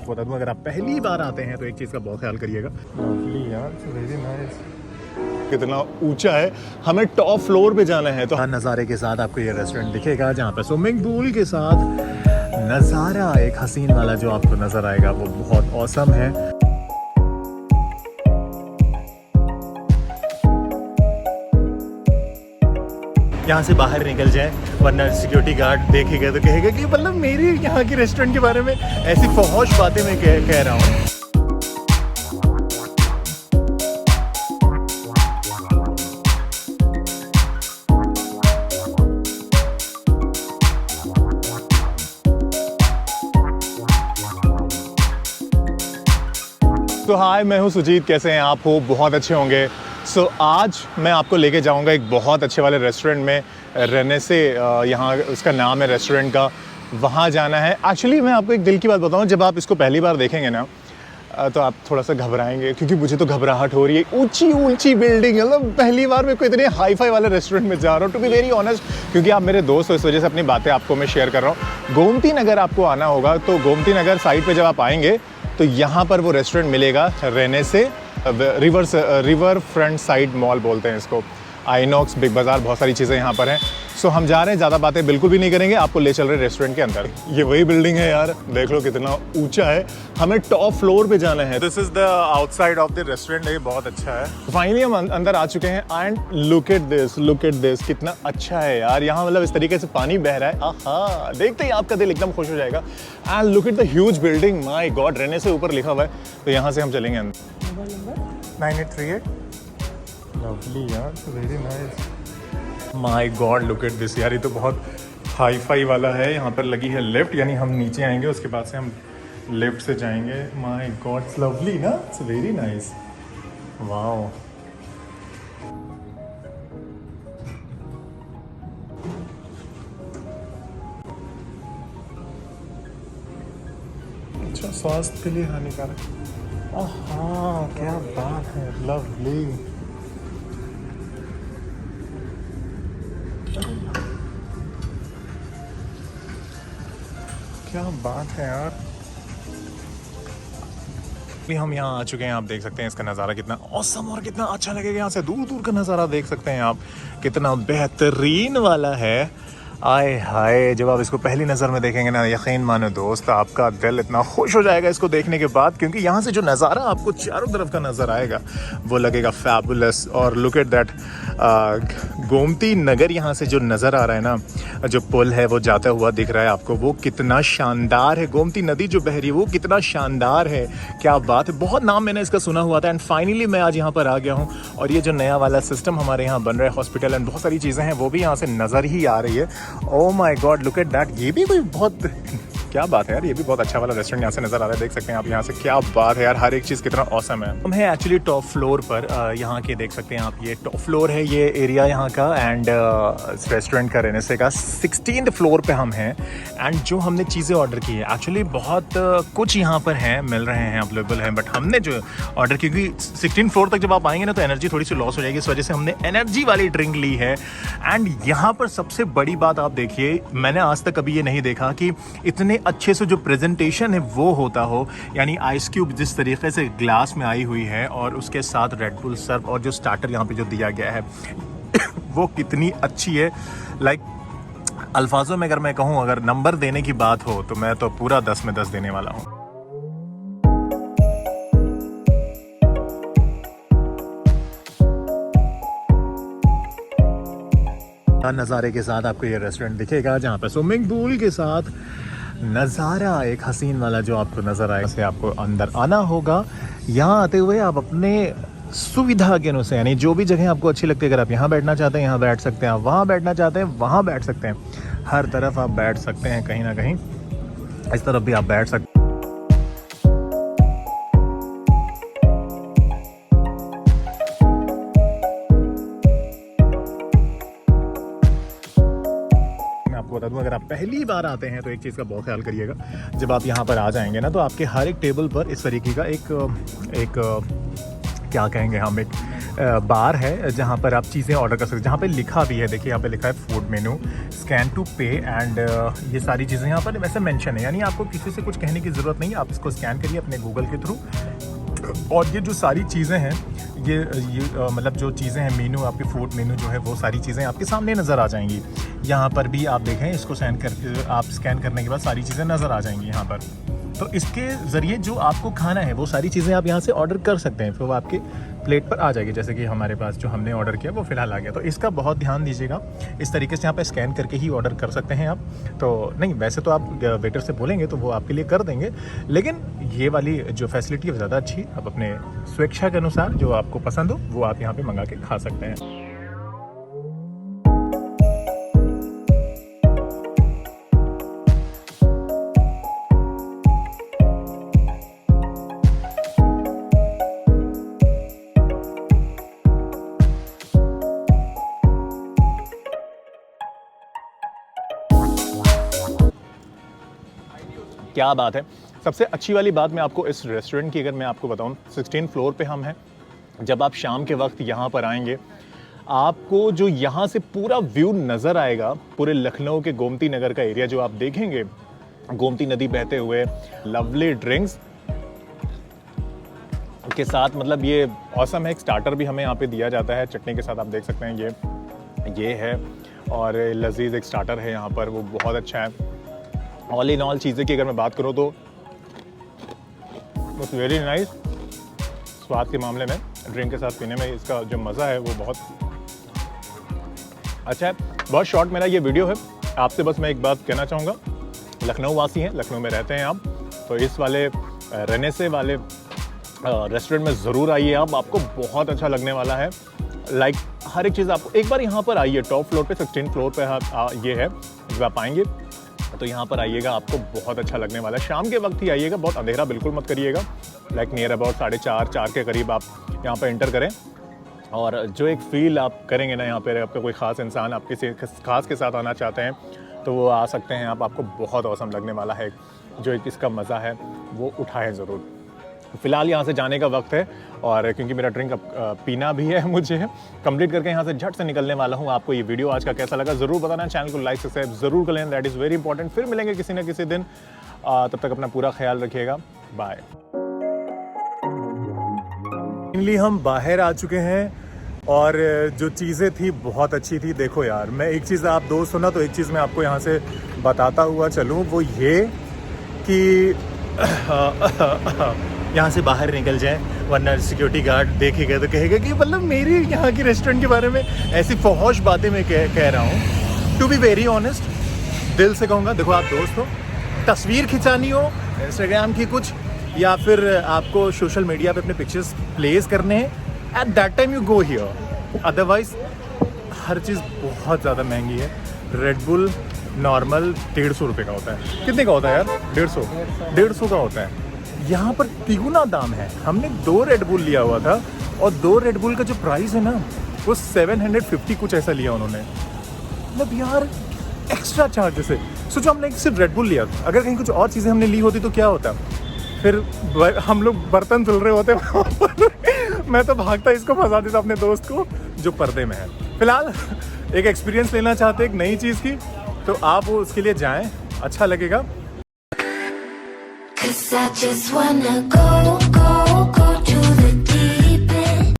बता दूं, अगर आप पहली बार आते हैं तो एक चीज़ का बहुत ख्याल करिएगा, वेरी नाइस, कितना ऊंचा है। हमें टॉप फ्लोर पे जाना है तो हर नज़ारे के साथ आपको ये रेस्टोरेंट दिखेगा, जहाँ पे स्विमिंग पूल के साथ नज़ारा एक हसीन वाला जो आपको नज़र आएगा वो बहुत औसम है। यहाँ से बाहर निकल जाए वरना सिक्योरिटी गार्ड देखेगा तो कहेगा कि मतलब मेरी यहाँ के रेस्टोरेंट के बारे में ऐसी फौश बातें मैं कह रहा हूँ। तो हाय, मैं हूँ सुजीत, कैसे हैं आप? हो बहुत अच्छे होंगे। आज मैं आपको लेके जाऊंगा एक बहुत अच्छे वाले रेस्टोरेंट में, रहने से यहाँ उसका नाम है रेस्टोरेंट का, वहाँ जाना है। एक्चुअली मैं आपको एक दिल की बात बताऊँ, जब आप इसको पहली बार देखेंगे ना तो आप थोड़ा सा घबराएंगे, क्योंकि मुझे तो घबराहट हो रही है। ऊंची बिल्डिंग, मतलब पहली बार मैं कोई इतने हाई फाई वाले रेस्टोरेंट में जा रहा हूँ, टू बी वेरी ऑनेस्ट, क्योंकि आप मेरे दोस्त हो, इस वजह से अपनी बातें आपको मैं शेयर कर रहा हूँ। गोमती नगर आपको आना होगा, तो गोमती नगर साइड पर जब आप आएंगे तो यहाँ पर वो रेस्टोरेंट मिलेगा, रहने से रिवर फ्रंट साइड मॉल बोलते हैं इसको, आइनॉक्स, बिग बाज़ार, बहुत सारी चीज़ें यहाँ पर हैं। सो हम जा रहे हैं, ज़्यादा बातें बिल्कुल भी नहीं करेंगे, आपको ले चल रहे हैं रेस्टोरेंट के अंदर। ये वही बिल्डिंग है यार, देख लो कितना ऊंचा है। हमें टॉप फ्लोर पे जाना है। This is the outside of the restaurant, ये बहुत अच्छा है। फाइनली हम अंदर आ चुके हैं एंड लुक एट दिस, कितना अच्छा है यार। यहाँ मतलब इस तरीके से पानी बह रहा है, आहा, देखते ही आपका दिल एकदम खुश हो जाएगा। And look at the huge building, my God, रहने से ऊपर लिखा हुआ है। तो यहाँ से हम चलेंगे अंदर। 9838, लवली यार, very nice. My God, look at this यार, ये तो बहुत हाई फाई वाला है। यहाँ पर लगी है लिफ्ट, यानी हम नीचे आएंगे, उसके बाद से हम लिफ्ट से जाएंगे। माय गॉड, इट्स लवली ना, इट्स वेरी नाइस, वाओ। अच्छा, स्वास्थ्य के लिए हानिकारक, हाँ क्या बात है, लवली। क्या बात है यार। अभी हम यहाँ आ चुके हैं, आप देख सकते हैं इसका नज़ारा कितना औसम और कितना अच्छा लगेगा। यहाँ से दूर दूर का नज़ारा देख सकते हैं आप, कितना बेहतरीन वाला है। आए हाय, जब आप इसको पहली नज़र में देखेंगे ना, यकीन मानो दोस्त, आपका दिल इतना खुश हो जाएगा इसको देखने के बाद, क्योंकि यहाँ से जो नज़ारा आपको चारों तरफ का नज़र आएगा वो लगेगा फैबुलस। और look at that, Gomti Nagar यहाँ से जो नज़र आ रहा है ना, जो पुल है वो जाता हुआ दिख रहा है आपको, वो कितना शानदार है। गोमती नदी जो बह रही है वो कितना शानदार है, क्या बात है। बहुत नाम मैंने इसका सुना हुआ था एंड फाइनली मैं आज यहाँ पर आ गया हूँ। और ये जो नया वाला सिस्टम हमारे यहाँ बन रहा है, हॉस्पिटल एंड बहुत सारी चीज़ें हैं, वो भी यहाँ से नज़र ही आ रही है। Oh my God, look at that, ये भी कोई बहुत क्या बात है यार, ये भी बहुत अच्छा वाला रेस्टोरेंट यहाँ से नजर आ रहा है, देख सकते हैं आप यहाँ से। क्या बात है यार, हर एक चीज़ कितना ऑसम है। हम हैं एक्चुअली टॉप फ्लोर पर, यहाँ के देख सकते हैं आप, ये टॉप फ्लोर है ये एरिया यहाँ का, एंड रेस्टोरेंट का रहने से का 16th फ्लोर पे हम हैं। एंड जो हमने चीज़ें ऑर्डर की है, एक्चुअली बहुत कुछ यहाँ पर हैं, मिल रहे हैं, अवेलेबल हैं, बट हमने जो ऑर्डर, क्योंकि 16th फ्लोर तक जब आप आएंगे ना तो एनर्जी थोड़ी सी लॉस हो जाएगी, इस वजह से हमने एनर्जी वाली ड्रिंक ली है। एंड यहाँ पर सबसे बड़ी बात आप देखिए, मैंने आज तक कभी ये नहीं देखा कि इतने अच्छे से जो प्रेजेंटेशन है वो होता हो, यानी आइस क्यूब जिस तरीके से ग्लास में आई हुई है, और उसके साथ रेड बुल सर्व, और जो स्टार्टर यहाँ पे जो दिया गया है वो कितनी अच्छी है। लाइक अल्फाजों में अगर मैं कहूँ, अगर नंबर देने की बात हो तो मैं तो पूरा 10 में 10 देने वाला हूँ। नज़ारे के साथ आपको ये रेस्टोरेंट दिखेगा, जहाँ पे स्विमिंग पूल के साथ नज़ारा एक हसीन वाला जो आपको नज़र आएगा। से आपको अंदर आना होगा। यहाँ आते हुए आप अपने सुविधा के अनुसार, यानी जो भी जगह आपको अच्छी लगती है, अगर आप यहाँ बैठना चाहते हैं यहाँ बैठ सकते हैं, आप वहाँ बैठना चाहते हैं वहाँ बैठ सकते हैं, हर तरफ आप बैठ सकते हैं, कहीं ना कहीं इस तरफ भी आप बैठ सकते हैं। बता दूं, अगर आप पहली बार आते हैं तो एक चीज़ का बहुत ख्याल करिएगा, जब आप यहाँ पर आ जाएंगे ना तो आपके हर एक टेबल पर इस तरीके का एक क्या कहेंगे हम, एक बार है जहाँ पर आप चीज़ें ऑर्डर कर सकते हैं, जहाँ पे लिखा भी है, देखिए यहाँ पे लिखा है फूड मेनू, स्कैन टू पे एंड ये सारी चीज़ें यहाँ पर वैसे मेंशन है, यानी आपको किसी से कुछ कहने की ज़रूरत नहीं है, आप इसको स्कैन करिए अपने गूगल के थ्रू और ये जो सारी चीज़ें हैं ये मतलब जो चीज़ें हैं मेनू, आपके फूड मेनू जो है वो सारी चीज़ें आपके सामने नज़र आ जाएंगी। यहाँ पर भी आप देखें, इसको आप स्कैन करने के बाद सारी चीज़ें नज़र आ जाएंगी यहाँ पर। तो इसके ज़रिए जो आपको खाना है वो सारी चीज़ें आप यहाँ से ऑर्डर कर सकते हैं, फिर वो आपके प्लेट पर आ जाएगी। जैसे कि हमारे पास जो हमने ऑर्डर किया वो फ़िलहाल आ गया, तो इसका बहुत ध्यान दीजिएगा। इस तरीके से यहाँ पे स्कैन करके ही ऑर्डर कर सकते हैं आप। तो नहीं, वैसे तो आप वेटर से बोलेंगे तो वो आपके लिए कर देंगे, लेकिन ये वाली जो फैसिलिटी है वो ज़्यादा अच्छी, आप अपने स्वेच्छा के अनुसार जो आपको पसंद हो वो आप यहाँ पर मंगा के खा सकते हैं। क्या बात है। सबसे अच्छी वाली बात मैं आपको इस रेस्टोरेंट की अगर मैं आपको बताऊं, 16 फ्लोर पे हम हैं। जब आप शाम के वक्त यहाँ पर आएंगे, आपको जो यहाँ से पूरा व्यू नज़र आएगा, पूरे लखनऊ के गोमती नगर का एरिया जो आप देखेंगे, गोमती नदी बहते हुए, लवली ड्रिंक्स के साथ, मतलब ये औसम है। एक स्टार्टर भी हमें यहाँ पे दिया जाता है चटनी के साथ, आप देख सकते हैं ये है, और लजीज एक स्टार्टर है यहाँ पर, वो बहुत अच्छा है। ऑल इन ऑल चीज़ें की अगर मैं बात करूँ तो बस वेरी नाइस। स्वाद के मामले में, ड्रिंक के साथ पीने में इसका जो मज़ा है वो बहुत अच्छा है। बहुत शॉर्ट मेरा ये वीडियो है, आपसे बस मैं एक बात कहना चाहूँगा, लखनऊ वासी हैं, लखनऊ में रहते हैं आप, तो इस वाले रेनेसे वाले रेस्टोरेंट में ज़रूर आइए आप, आपको बहुत अच्छा लगने वाला है। लाइक हर एक चीज़ आपको, एक बार यहाँ पर आइए, टॉप फ्लोर पे 16 फ्लोर पे ये है। जब आप आएंगे तो यहाँ पर आइएगा, आपको बहुत अच्छा लगने वाला है। शाम के वक्त ही आइएगा, बहुत अंधेरा बिल्कुल मत करिएगा। लाइक नियर अबाउट 4:30 के करीब आप यहाँ पर एंटर करें, और जो एक फ़ील आप करेंगे ना यहाँ पर, आपका कोई ख़ास इंसान आप किसी खास के साथ आना चाहते हैं तो वो आ सकते हैं आप, आपको बहुत औसम लगने वाला है। जो एक इसका मज़ा है वो उठाएं ज़रूर। फ़िलहाल यहाँ से जाने का वक्त है, और क्योंकि मेरा ड्रिंक अब पीना भी है, मुझे कंप्लीट करके यहाँ से झट से निकलने वाला हूँ। आपको ये वीडियो आज का कैसा लगा ज़रूर बताना, चैनल को लाइक सब्सक्राइब ज़रूर कर लें, दैट इज़ वेरी इंपॉर्टेंट। फिर मिलेंगे किसी न किसी दिन, तब तक अपना पूरा ख्याल रखिएगा, बाय। फाइनली हम बाहर आ चुके हैं, और जो चीज़ें थी बहुत अच्छी थी। देखो यार, मैं एक चीज़, आप दोस्त हो ना, तो एक चीज़ मैं आपको यहाँ से बताता हुआ चलूँ, वो ये कि यहाँ से बाहर निकल जाए, वरना सिक्योरिटी गार्ड देखेगा तो कहेगा कि मतलब मेरी यहाँ की रेस्टोरेंट के बारे में ऐसी फौहश बातें मैं कह रहा हूँ। टू बी वेरी ऑनेस्ट, दिल से कहूँगा, देखो आप दोस्त हो, तस्वीर खिंचानी हो इंस्टाग्राम की कुछ, या फिर आपको सोशल मीडिया पे अपने पिक्चर्स प्लेस करने हैं, at that time you go here. Otherwise हर चीज़ बहुत ज़्यादा महंगी है। रेड बुल नॉर्मल 150 रुपये का होता है। कितने का होता है यार? 150 का होता है। यहाँ पर तिगुना दाम है। हमने 2 रेड बुल लिया हुआ था, और 2 रेड बुल का जो प्राइस है ना, वो 750 कुछ ऐसा लिया उन्होंने। मतलब यार एक्स्ट्रा चार्जेस है। सोचो हमने सिर्फ रेड बुल लिया, अगर कहीं कुछ और चीज़ें हमने ली होती तो क्या होता, फिर हम लोग बर्तन धुल रहे होते वहाँ पर। मैं तो भागता इसको फंसा देता अपने दोस्त को जो पर्दे में है। फिलहाल एक एक्सपीरियंस लेना चाहते एक नई चीज़ की, तो आप उसके लिए जाएं, अच्छा लगेगा। 'Cause I just wanna go